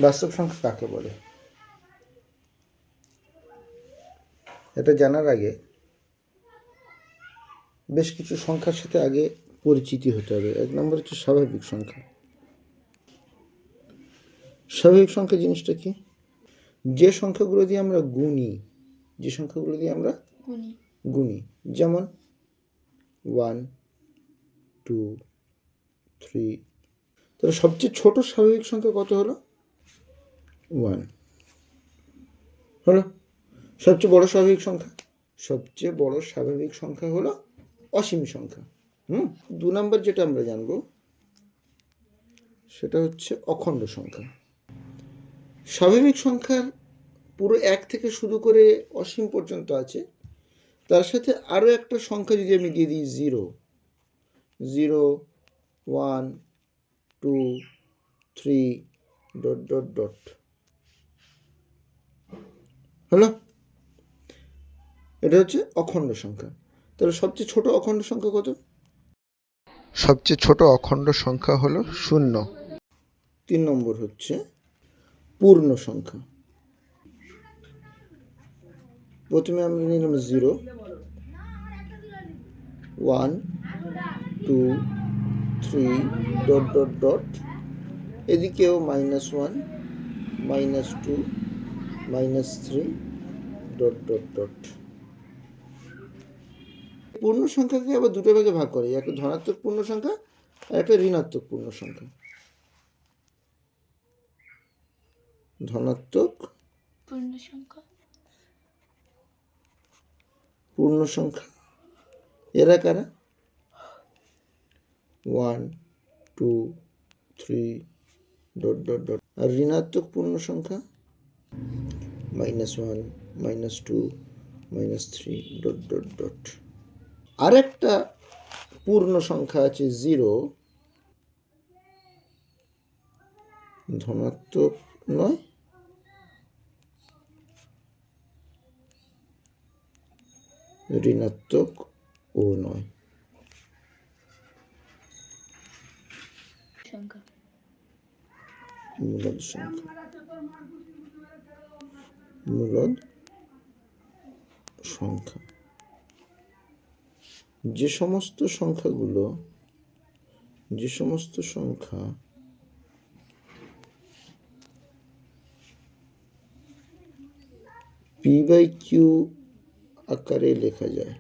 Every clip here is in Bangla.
বাস্তব সংখ্যা কাকে বলে? এটা জানার আগে বেশ কিছু সংখ্যার সাথে আগে পরিচিতি হতে হবে। 1 নম্বর হচ্ছে স্বাভাবিক সংখ্যা। স্বাভাবিক সংখ্যা জিনিসটা কি? যে সংখ্যাগুলো দিয়ে আমরা গুণি, যেমন 1, 2, 3। তাহলে সবচেয়ে ছোট স্বাভাবিক সংখ্যা কত হলো? 1 হলো। সবচেয়ে বড় স্বাভাবিক সংখ্যা হলো অসীম সংখ্যা। 2 নম্বর যেটা আমরা জানব সেটা হচ্ছে অখণ্ড সংখ্যা। স্বাভাবিক সংখ্যার পুরো 1 থেকে শুরু করে অসীম পর্যন্ত আছে, তার সাথে আরও একটা সংখ্যা যদি আমি দিয়ে দিই 0, 1, 2, 3 ... হলো। এটা হচ্ছে অখণ্ড সংখ্যা। তাহলে সবচেয়ে ছোট অখণ্ড সংখ্যা কত? সবচেয়ে ছোট অখণ্ড সংখ্যা হলো 0। 3 নম্বর হচ্ছে পূর্ণ সংখ্যা। প্রথমে আমরা নিলাম 0, 1, 2, 3 ... এদিকেও -1, -2, -3 ... পূর্ণ সংখ্যাকে আবার দুটো ভাগে ভাগ করে, একটা ধনাত্মক পূর্ণ সংখ্যা আর একটা ঋণাত্মক পূর্ণ সংখ্যা। ধনাত্মক পূর্ণ সংখ্যা এরা কারা? 1, 2, 3 ... আর ঋণাত্মক পূর্ণ সংখ্যা -1, -2, -3 ... আর একটা পূর্ণ সংখ্যা আছে 0, ধনাত্মক নয়, ঋণাত্মক ও নয়। মূলদ সংখ্যা। যে সমস্ত সংখ্যা p/q আকারে লেখা যায়,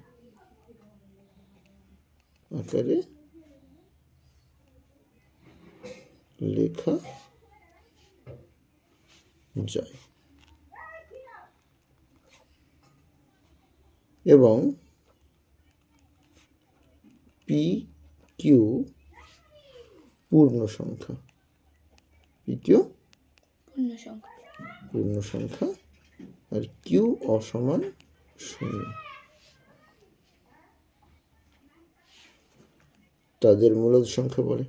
এবং pq পূর্ণ সংখ্যা, আর q অসমান 0, তাদের মূলদ সংখ্যা বলে।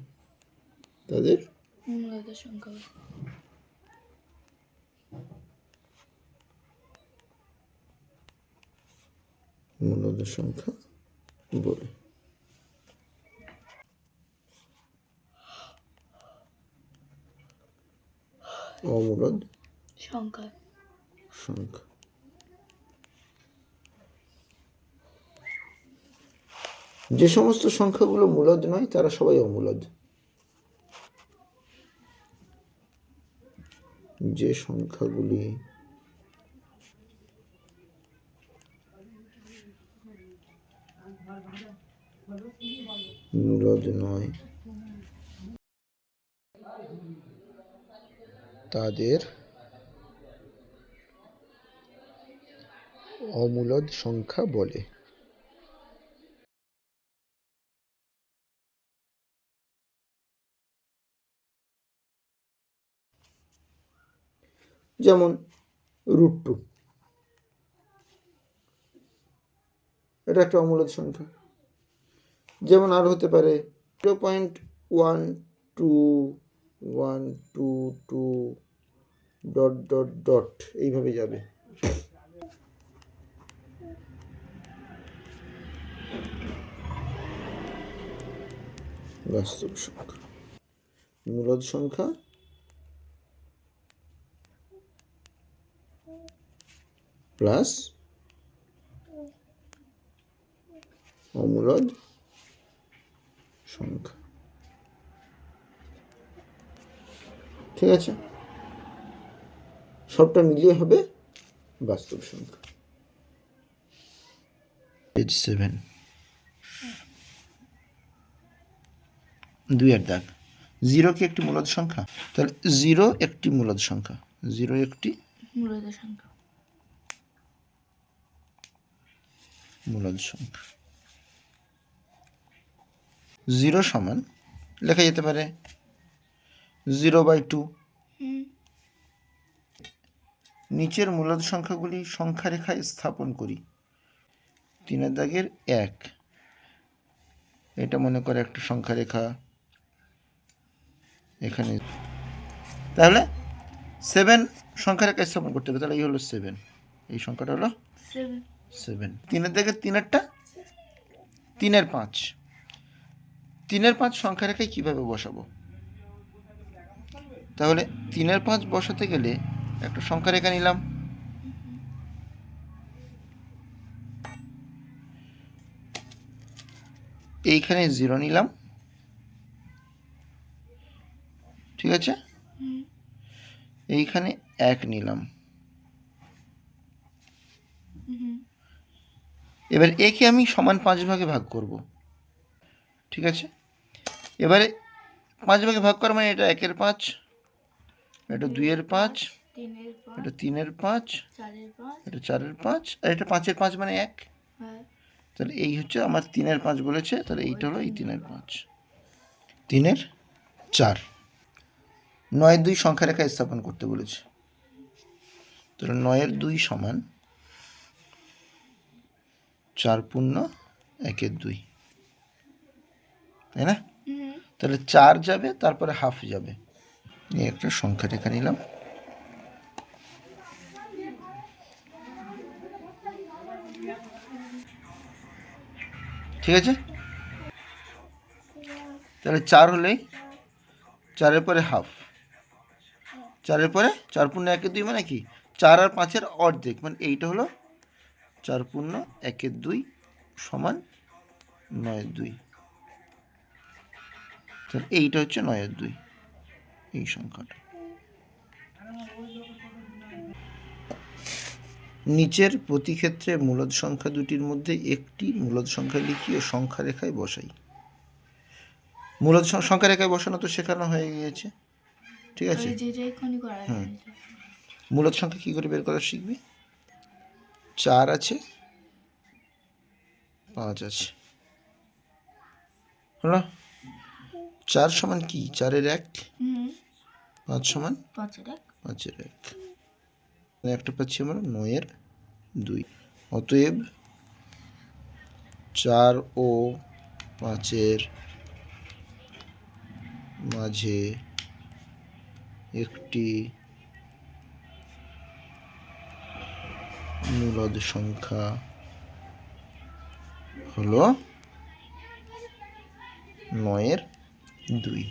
অমূলদ সংখ্যা। যে সমস্ত সংখ্যাগুলো মূলদ নয় তারা সবাই অমূলদ। যে সংখ্যাগুলি মূলদ নয় তাদের অমূলদ সংখ্যা বলে। যেমন √2, এটা একটা অমূলদ সংখ্যা। যেমন আর হতে পারে 0.12122 ... এইভাবে যাবে। বাস্তব সংখ্যা। মূলদ সংখ্যা প্লাস অমূলদ সংখ্যা। ঠিক আছে, সবটা মিলিয়ে হবে বাস্তব সংখ্যা। পেজ 7, 2 দাগ। 0 কি একটি মূলদ সংখ্যা? তাহলে 0 একটি মূলদ সংখ্যা। 0 একটি মূলদ সংখ্যা। মূলদ সংখ্যা 0 সমান লেখা যেতে পারে 0/2। নিচের মূলদ সংখ্যাগুলি সংখ্যা রেখায় স্থাপন করি। 3 দাগের 1, এটা মনে করে একটা সংখ্যা রেখা এখানে। তাহলে 7 সংখ্যা রেখা স্থাপন করতে হবে। তাহলে এই হলো 7, এই সংখ্যাটা হলো 7। 3 দাগের 3-এরটা 3-5। 3-5 সংখ্যা রেখায় কীভাবে বসাবো? তাহলে 3-5 বসাতে গেলে একটা সংখ্যা রেখা নিলাম, এইখানে 0 নিলাম, ঠিক আছে, এইখানে 1 নিলাম। এবার একে আমি সমান 5 ভাগে ভাগ করব। ঠিক আছে, এবারে 5 ভাগে ভাগ করা মানে এটা 1-এর 5, এটা 2-এর 5, এটা 3-এর 5, এটা 4-এর 5, আর এটা 5-এর 5 মানে 1। তাহলে এই হচ্ছে আমার 3-এর 5 বলেছে, তাহলে এইটা হলো এই 3-এর 5। 3-এর 4। 9-এর 2 সংখ্যা রেখা স্থাপন করতে বলেছে। তাহলে 9-এর 2 সমান 4 পূর্ণ 1-এর 2, তাই না? তাহলে 4 যাবে, তারপরে হাফ যাবে। এই একটা সংখ্যা রেখা নিলাম। ঠিক আছে, তাহলে 4 হলেই 4-এর পরে হাফ, 4-এর পরে 4 পূর্ণ 1-এর 2 মানে কি? 4 আর 5-এর অর্ধেক, মানে এইটা হলো 4 পূর্ণ 1-এর 2 সমান 9-এর 2। তাহলে এইটা হচ্ছে 9-এর 2, এই সংখ্যাটা। নিচের প্রতি ক্ষেত্রে মূলদ সংখ্যা দুটির মধ্যে একটি মূলদ সংখ্যা লিখি ও সংখ্যা রেখায় বসাই। মূলদ সংখ্যা রেখায় বসানো তো শেখানো হয়ে গিয়েছে। ঠিক আছে, মূলদ সংখ্যা কী করে বের করা শিখবি? 4 আছে, 5 আছে, হলো। 4 সমান কি? 4-এর 1, 5 সমান 5-এর 1, একটা পাচ্ছি আমরা 9-এর 2। অতএব 4 ও 5-এর মাঝে একটি মূলদ সংখ্যা হলো 9-এর 2।